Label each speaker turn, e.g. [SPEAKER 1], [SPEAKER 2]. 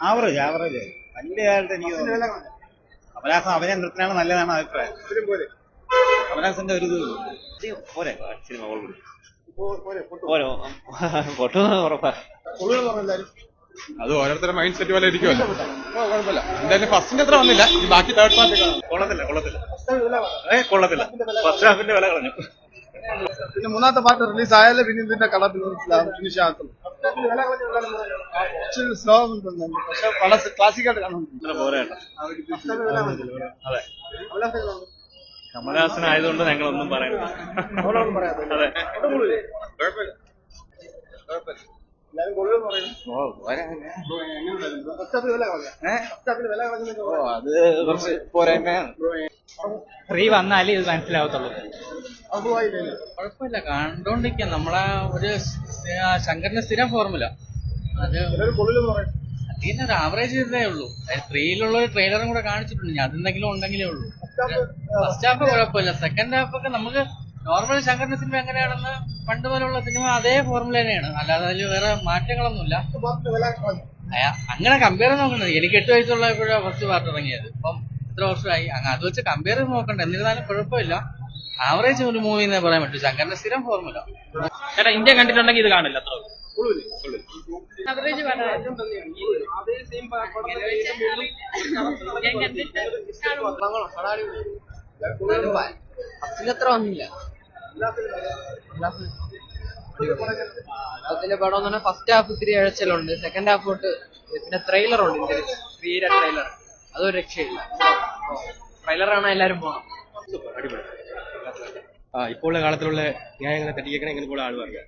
[SPEAKER 1] Average average വലിയതായിട്ട് എനിക്ക് തോന്നുന്നു. കമലഹാസൻ അഭിനയം നിർത്തനാണ് നല്ലതാണ് അഭിപ്രായം. കമലഹാസന്റെ ഒരു ഇത് പോരെ സിനിമ ഓരോ പൊട്ടുന്ന ഉറപ്പാ.
[SPEAKER 2] അത് ഓരോരുത്തരുടെ മൈൻഡ് സെറ്റ് പോലെ ഇരിക്കുമല്ലോ. കുഴപ്പമില്ല. എന്തായാലും ഫസ്റ്റിന്റെ അത്ര വന്നില്ല. ബാക്കി തേർഡ് പാർട്ടി
[SPEAKER 1] കൊള്ളത്തില്ല കൊള്ളത്തില്ല ഫസ്റ്റ് ഹാഫിന്റെ വില കളഞ്ഞു.
[SPEAKER 3] പിന്നെ മൂന്നാമത്തെ പാർട്ട് റിലീസ് ആയാലും പിന്നെ ഇതിന്റെ കളർ ഫിനിഷ് ആകത്തുള്ളൂ. സ്ലോ പക്ഷെ വളരെ ക്ലാസിക്കായിട്ട് കാണുന്നുണ്ട്.
[SPEAKER 1] അതെ കമലഹാസൻ ആയതുകൊണ്ട് ഞങ്ങളൊന്നും പറയുന്നില്ല. അതെ
[SPEAKER 3] അത് കുറച്ച് പോരായ്മയാണ്.
[SPEAKER 4] ഫ്രീ വന്നാലേ ഇത് മനസ്സിലാവത്തുള്ളൂ. കുഴപ്പമില്ല, കണ്ടോണ്ടിരിക്കാം. നമ്മളെ ഒരു ശങ്കറിന്റെ സ്ഥിരം ഫോർമുല അത് അതിന് ഒരു ആവറേജ് ഇതേ ഉള്ളൂ. ത്രീയിലുള്ള ഒരു ട്രെയിലറും കൂടെ കാണിച്ചിട്ടുണ്ട്. അതെന്തെങ്കിലും ഉണ്ടെങ്കിലേ ഉള്ളൂ. ഫസ്റ്റ് ഹാഫ് കുഴപ്പമില്ല. സെക്കൻഡ് ഹാഫ് ഒക്കെ നമുക്ക് നോർമൽ ശങ്കറിന്റെ സിനിമ എങ്ങനെയാണെന്ന് പണ്ട് പോലുള്ള സിനിമ അതേ ഫോർമുല തന്നെയാണ്. അല്ലാതെ അതിൽ വേറെ മാറ്റങ്ങളൊന്നുമില്ല. അങ്ങനെ കമ്പയർ നോക്കണ്ടത്. എനിക്ക് 8 വയസ്സുള്ളപ്പോഴാണ് ഫസ്റ്റ് പാർട്ട് ഇറങ്ങിയത്. ഇപ്പം ഇത്ര വർഷമായി. അത് വെച്ച് കമ്പയർ നോക്കണ്ട. എന്നിരുന്നാലും കുഴപ്പമില്ല. ആവറേജ് ഒരു മൂവി എന്നേ പറയാൻ പറ്റും. ശങ്കറിന്റെ സ്ഥിരം ഫോർമുല.
[SPEAKER 5] ചേട്ടാ ഇന്ത്യ കണ്ടിട്ടുണ്ടെങ്കിൽ ഇത് കാണില്ല. അത്ര
[SPEAKER 6] ആവറേജ് അത്ര വന്നില്ല. അതിലെ പടം എന്ന് പറഞ്ഞാൽ ഫസ്റ്റ് ഹാഫ് ഇത്തിരി ഇഴച്ചലുണ്ട്. സെക്കൻഡ് ഹാഫ് തൊട്ട് പിന്നെ ട്രെയിലറുണ്ട്. വീര ട്രെയിലർ അതൊരു രക്ഷയില്ല. ട്രെയിലറാണ് എല്ലാരും പോകണം.
[SPEAKER 5] ഇപ്പോൾ ഉള്ള കാലത്തിലുള്ള ന്യായങ്ങളെ തെറ്റിക്കണം എങ്ങനെ കൂടെ ആൾ പറയാം.